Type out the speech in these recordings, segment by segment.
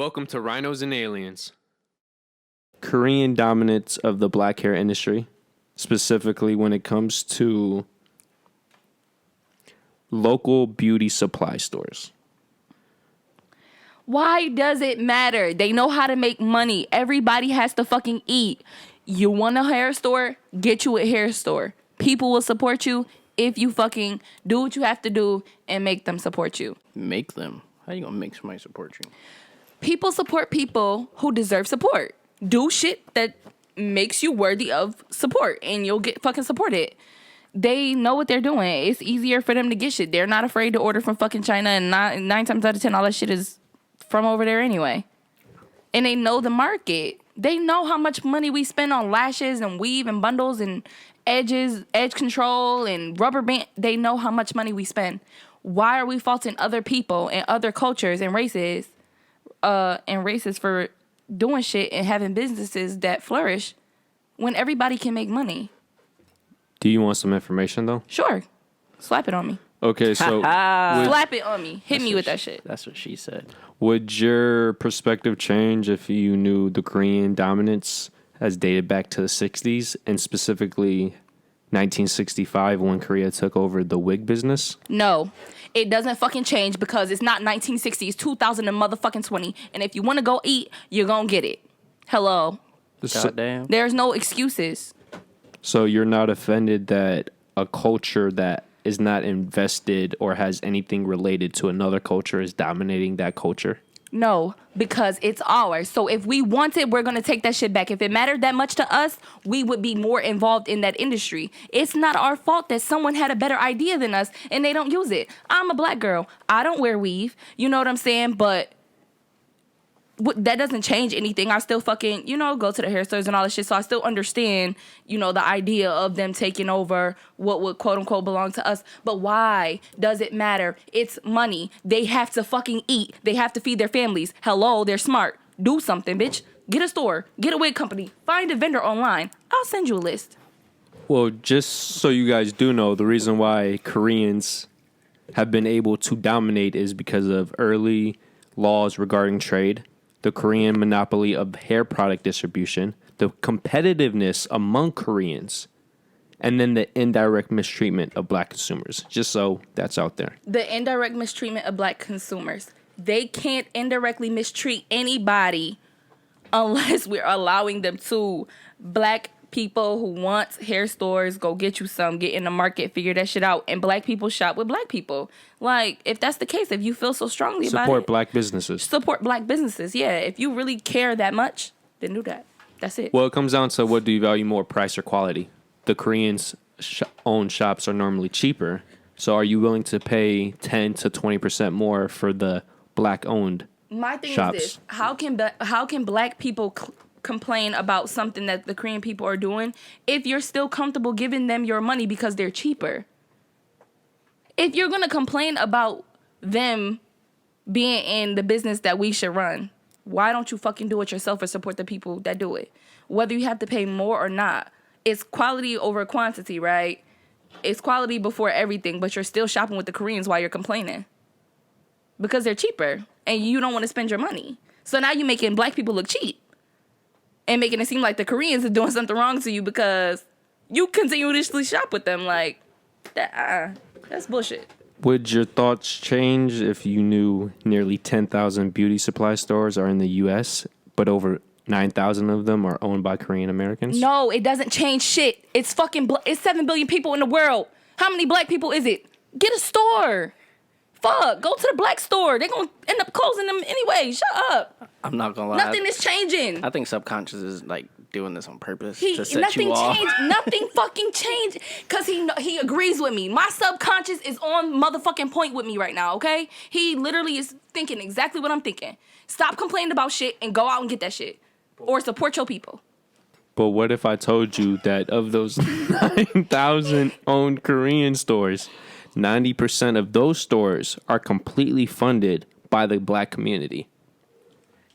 Welcome to Rhinos and Aliens. Korean dominance of the black hair industry, specifically when it comes to local beauty supply stores. Why does it matter? They know how to make money. Everybody has to fucking eat. You want a hair store? Get you a hair store. People will support you if you fucking do what you have to do and make them support you. Make them? How you gonna make somebody support you? People support people who deserve support. Do shit that makes you worthy of support and you'll get fucking supported. They know what they're doing. It's easier for them to get shit. They're not afraid to order from fucking China, and nine times out of 10, all that shit is from over there anyway. And they know the market. They know how much money we spend on lashes and weave and bundles and edge control and rubber band. They know how much money we spend. Why are we faulting other people and other cultures and races for doing shit and having businesses that flourish when everybody can make money? Do you want some information, though? Sure. Slap it on me. Okay, so... Slap it on me. Hit me with that shit. That's what she said. Would your perspective change if you knew the Korean dominance has dated back to the 60s, and specifically 1965 when Korea took over the wig business? No. It doesn't fucking change because it's not 1960, it's 2020. And if you want to go eat, you're going to get it. Hello. Goddamn. There's no excuses. So you're not offended that a culture that is not invested or has anything related to another culture is dominating that culture? No, because it's ours. So if we want it, we're going to take that shit back. If it mattered that much to us, we would be more involved in that industry. It's not our fault that someone had a better idea than us and they don't use it. I'm a black girl. I don't wear weave. You know what I'm saying? But that doesn't change anything. I still fucking, go to the hair stores and all that shit. So I still understand, the idea of them taking over what would quote unquote belong to us. But why does it matter? It's money. They have to fucking eat. They have to feed their families. Hello, they're smart. Do something, bitch. Get a store. Get a wig company. Find a vendor online. I'll send you a list. Well, just so you guys do know, the reason why Koreans have been able to dominate is because of early laws regarding trade, the Korean monopoly of hair product distribution, the competitiveness among Koreans, and then the indirect mistreatment of black consumers. Just so that's out there. The indirect mistreatment of black consumers. They can't indirectly mistreat anybody unless we're allowing them to. Black people who want hair stores, go get you some, get in the market, figure that shit out. And black people shop with black people. Like, if that's the case, if you feel so strongly about it. Support black businesses. Support black businesses, yeah. If you really care that much, then do that. That's it. Well, it comes down to what do you value more, price or quality? The Koreans' own shops are normally cheaper. So are you willing to pay 10 to 20% more for the black-owned My thing shops? is this. How can black people complain about something that the Korean people are doing if you're still comfortable giving them your money because they're cheaper? If you're going to complain about them being in the business that we should run, why don't you fucking do it yourself or support the people that do it? Whether you have to pay more or not, it's quality over quantity, right? It's quality before everything, but you're still shopping with the Koreans while you're complaining because they're cheaper and you don't want to spend your money. So now you're making black people look cheap and making it seem like the Koreans are doing something wrong to you because you continuously shop with them. Like, that's bullshit. Would your thoughts change if you knew nearly 10,000 beauty supply stores are in the U.S., but over 9,000 of them are owned by Korean Americans? No, it doesn't change shit. It's fucking, it's 7 billion people in the world. How many black people is it? Get a store. Fuck, go to the black store. They're going to end up closing them anyway. Shut up. I'm not gonna lie. Nothing is changing. I think subconscious is like doing this on purpose to set you off. Nothing fucking changed because he agrees with me. My subconscious is on motherfucking point with me right now, okay? He literally is thinking exactly what I'm thinking. Stop complaining about shit and go out and get that shit. Or support your people. But what if I told you that of those 9,000 owned Korean stores, 90% of those stores are completely funded by the black community?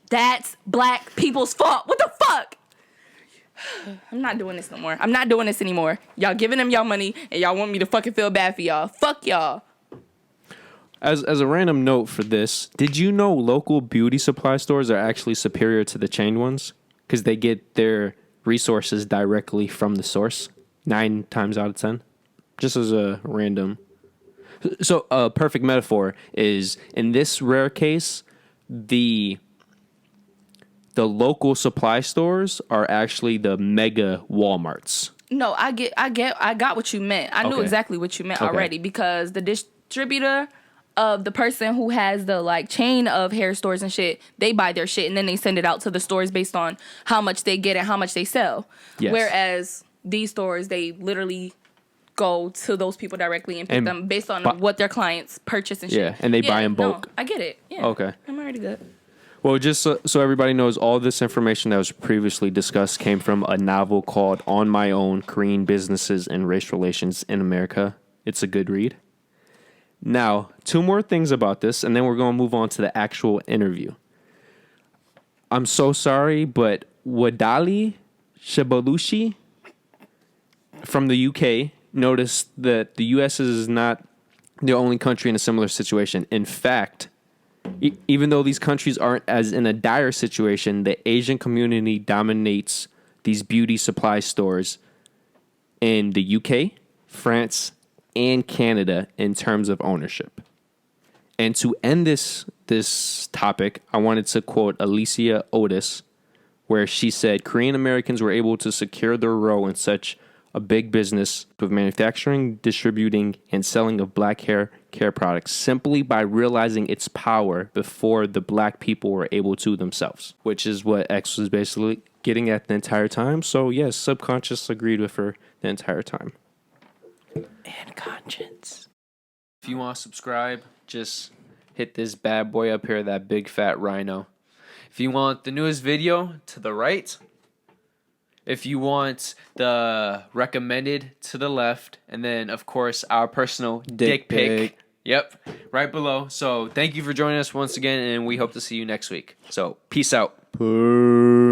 That's black people's fault. What the fuck? I'm not doing this no more. I'm not doing this anymore. Y'all giving them y'all money and y'all want me to fucking feel bad for y'all. Fuck y'all. as a random note for this, did you know local beauty supply stores are actually superior to the chain ones because they get their resources directly from the source 9 times out of 10? Just as a random. So a perfect metaphor is in this rare case, the local supply stores are actually the mega Walmarts. No, I got what you meant. I knew Okay. exactly what you meant Okay. already because the distributor of the person who has the like chain of hair stores and shit, they buy their shit and then they send it out to the stores based on how much they get and how much they sell. Yes. Whereas these stores, they literally go to those people directly and pick And them based on bu- what their clients purchase and shit. Yeah, and they buy in bulk. No, I get it. Yeah. Okay. I'm already good. Well, just so everybody knows, all this information that was previously discussed came from a novel called On My Own, Korean Businesses and Race Relations in America. It's a good read. Now, 2 more things about this, and then we're going to move on to the actual interview. I'm so sorry, but Wadali Shabalushi from the UK noticed that the US is not the only country in a similar situation. In fact, even though these countries aren't as in a dire situation, the Asian community dominates these beauty supply stores in the UK, France, and Canada in terms of ownership. And to end this topic, I wanted to quote Alicia Otis, where she said, Korean Americans were able to secure their role in such a big business with manufacturing, distributing, and selling of black hair care products simply by realizing its power before the black people were able to themselves, which is what X was basically getting at the entire time. So, yes, subconscious agreed with her the entire time. And conscience. If you want to subscribe, just hit this bad boy up here, that big fat rhino. If you want the newest video, to the right. If you want the recommended, to the left. And then, of course, our personal dick pic. Yep, right below. So thank you for joining us once again, and we hope to see you next week. So peace out. Peace.